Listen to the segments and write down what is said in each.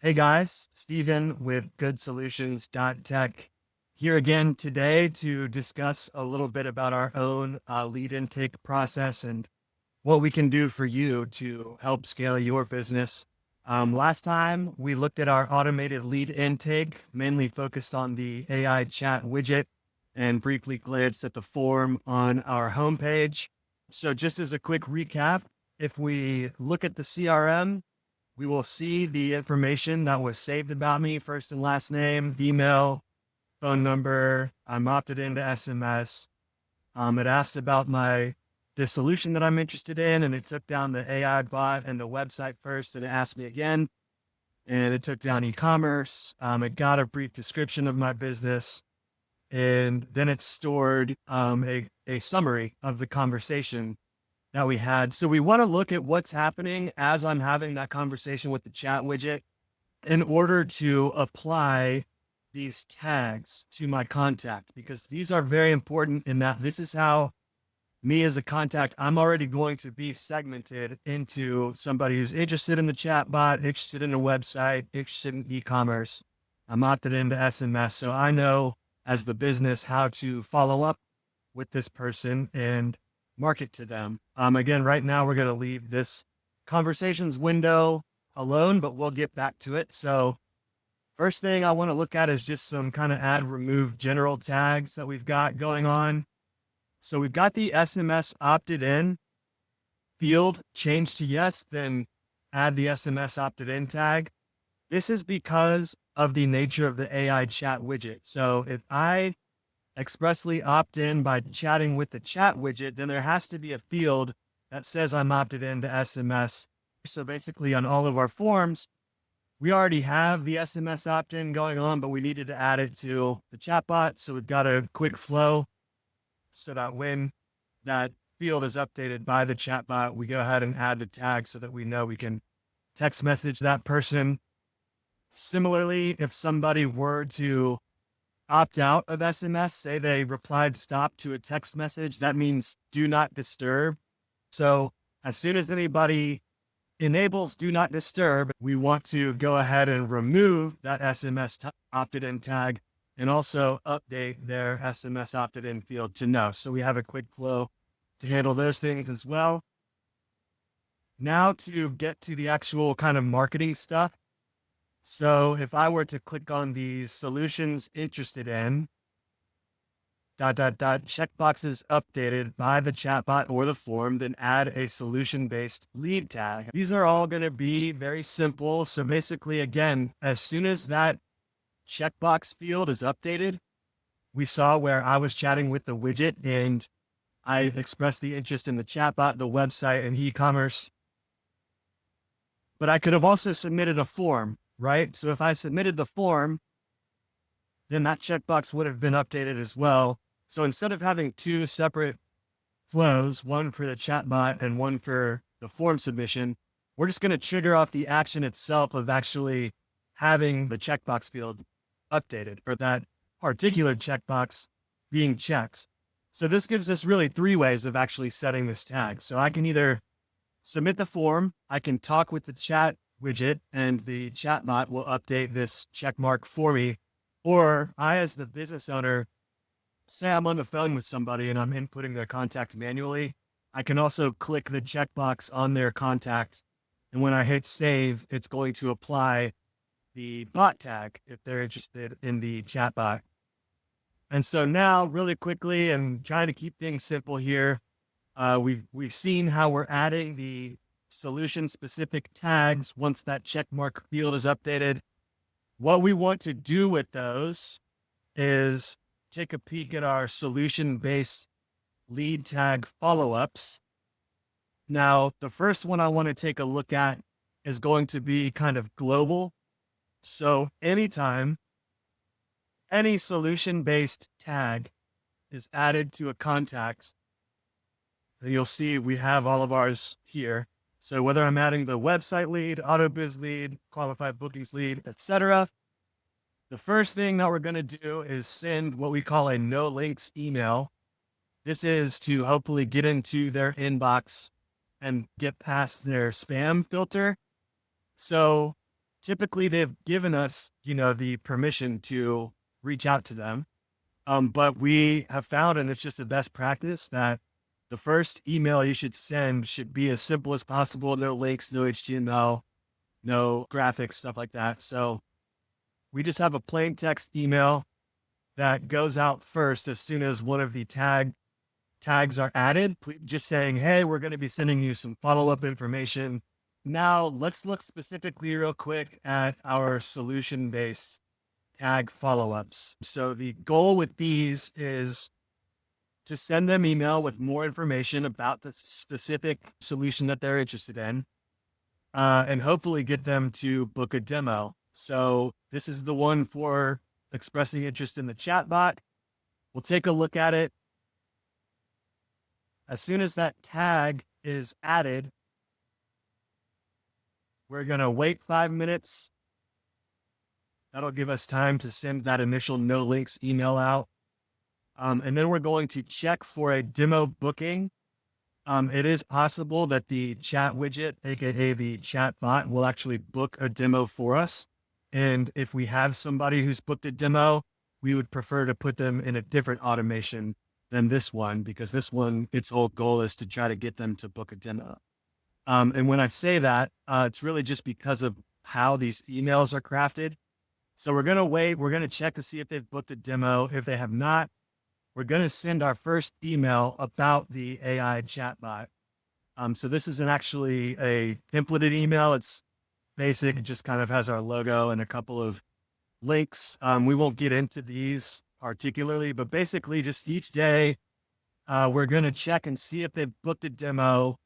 Hey guys, Steven with goodsolutions.tech here again today to discuss a little bit about our own lead intake process and what we can do for you to help scale your business. Last time we looked at our automated lead intake, mainly focused on the AI chat widget and briefly glanced at the form on our homepage. So just as a quick recap, if we look at the CRM, we will see the information that was saved about me, first and last name, email, phone number. I'm opted into SMS. It asked about the solution that I'm interested in, and it took down the AI bot and the website first, and it asked me again, and it took down e-commerce. It got a brief description of my business, and then it stored a summary of the conversation that we had. So we want to look at what's happening as I'm having that conversation with the chat widget in order to apply these tags to my contact, because these are very important in that this is how me as a contact, I'm already going to be segmented into somebody who's interested in the chat bot, interested in a website, interested in e-commerce. I'm opted into SMS. So I know as the business how to follow up with this person and market to them. Again, right now we're going to leave this conversations window alone, but we'll get back to it. So first thing I want to look at is just some kind of add remove general tags that we've got going on. So we've got the SMS opted in field changed to yes, then add the SMS opted in tag. This is because of the nature of the AI chat widget. So if I expressly opt in by chatting with the chat widget, then there has to be a field that says I'm opted into SMS. So basically on all of our forms, we already have the SMS opt-in going on, but we needed to add it to the chatbot. So we've got a quick flow so that when that field is updated by the chatbot, we go ahead and add the tag so that we know we can text message that person. Similarly, if somebody were to opt out of SMS, say they replied stop to a text message, that means do not disturb. So as soon as anybody enables do not disturb, we want to go ahead and remove that SMS opted in tag and also update their SMS opted in field to no. So we have a quick flow to handle those things as well. Now to get to the actual kind of marketing stuff. So if I were to click on the solutions interested in, checkboxes updated by the chatbot or the form, then add a solution-based lead tag. These are all going to be very simple. So basically, again, as soon as that checkbox field is updated, we saw where I was chatting with the widget and I expressed the interest in the chatbot, the website, and e-commerce. But I could have also submitted a form, right? So if I submitted the form, then that checkbox would have been updated as well. So instead of having two separate flows, one for the chatbot and one for the form submission, we're just going to trigger off the action itself of actually having the checkbox field updated or that particular checkbox being checked. So this gives us really three ways of actually setting this tag. So I can either submit the form, I can talk with the chat widget, and the chatbot will update this check mark for me. Or I, as the business owner, say I'm on the phone with somebody and I'm inputting their contact manually, I can also click the checkbox on their contact. And when I hit save, it's going to apply the bot tag if they're interested in the chatbot. And so now really quickly and trying to keep things simple here, we've seen how we're adding the solution specific tags once that check mark field is updated. What we want to do with those is take a peek at our solution-based lead tag follow-ups. Now, the first one I want to take a look at is going to be kind of global. So anytime any solution-based tag is added to a contact, you'll see we have all of ours here. So whether I'm adding the website lead, auto biz lead, qualified bookings lead, etc., the first thing that we're going to do is send what we call a no links email. This is to hopefully get into their inbox and get past their spam filter. So typically they've given us, the permission to reach out to them. But we have found, and it's just a best practice, that the first email you should send should be as simple as possible. No links, no HTML, no graphics, stuff like that. So we just have a plain text email that goes out first as soon as one of the tags are added, just saying, hey, we're going to be sending you some follow-up information. Now let's look specifically real quick at our solution-based tag follow-ups. So the goal with these is to send them email with more information about the specific solution that they're interested in, and hopefully get them to book a demo. So this is the one for expressing interest in the chatbot. We'll take a look at it. As soon as that tag is added, we're going to wait 5 minutes. That'll give us time to send that initial no links email out. And then we're going to check for a demo booking. It is possible that the chat widget, aka the chat bot, will actually book a demo for us. And if we have somebody who's booked a demo, we would prefer to put them in a different automation than this one, because this one, its whole goal is to try to get them to book a demo. And when I say that, it's really just because of how these emails are crafted. So we're going to wait. We're going to check to see if they've booked a demo. If they have not, we're going to send our first email about the AI chatbot. So this isn't actually a templated email. It's basic. It just kind of has our logo and a couple of links. We won't get into these particularly, but basically just each day, we're going to check and see if they've booked a demo.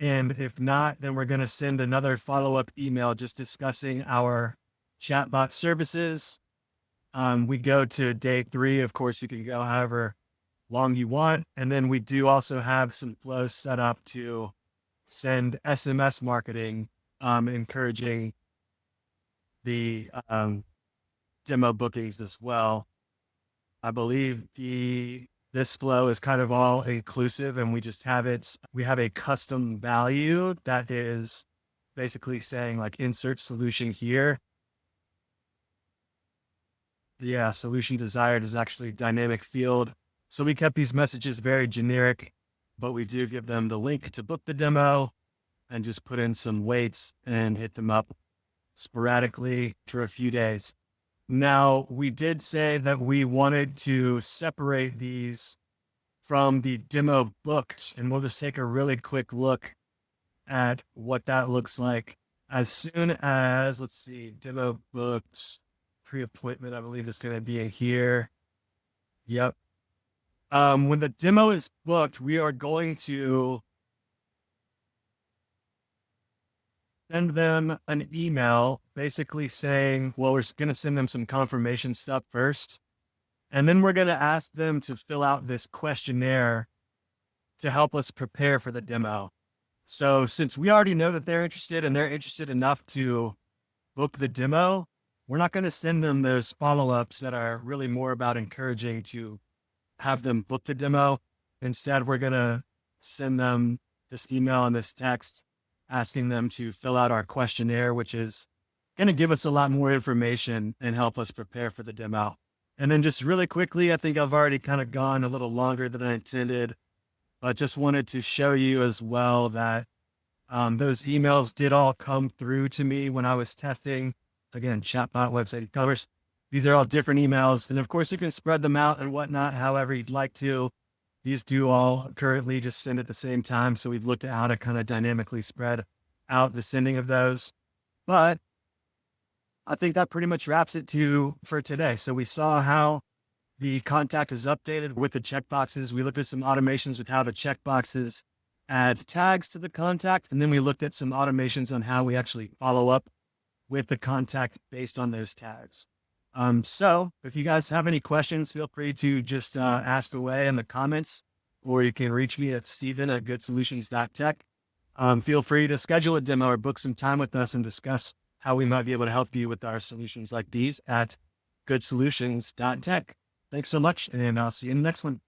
And if not, then we're going to send another follow-up email just discussing our chatbot services. We go to day 3. Of course, you can go however long you want. And then we do also have some flows set up to send SMS marketing, encouraging the demo bookings as well. I believe this flow is kind of all inclusive, and we just have we have a custom value that is basically saying like insert solution here. Yeah, solution desired is actually a dynamic field. So we kept these messages very generic, but we do give them the link to book the demo and just put in some weights and hit them up sporadically for a few days. Now, we did say that we wanted to separate these from the demo booked, and we'll just take a really quick look at what that looks like. As soon as, let's see, demo booked, pre-appointment, I believe is going to be in here. Yep. When the demo is booked, we are going to send them an email basically saying, well, we're going to send them some confirmation stuff first. And then we're going to ask them to fill out this questionnaire to help us prepare for the demo. So since we already know that they're interested and they're interested enough to book the demo, we're not going to send them those follow-ups that are really more about encouraging to have them book the demo. Instead, we're going to send them this email and this text asking them to fill out our questionnaire, which is going to give us a lot more information and help us prepare for the demo. And then just really quickly, I think I've already kind of gone a little longer than I intended, but just wanted to show you as well that those emails did all come through to me when I was testing. Again, chatbot, website, colors. These are all different emails. And of course, you can spread them out and whatnot, however you'd like to. These do all currently just send at the same time. So we've looked at how to kind of dynamically spread out the sending of those. But I think that pretty much wraps it for today. So we saw how the contact is updated with the checkboxes. We looked at some automations with how the checkboxes add tags to the contact. And then we looked at some automations on how we actually follow up with the contact based on those tags. So if you guys have any questions, feel free to just ask away in the comments, or you can reach me at steven@goodsolutions.tech. Feel free to schedule a demo or book some time with us and discuss how we might be able to help you with our solutions like these at goodsolutions.tech. Thanks so much, and I'll see you in the next one.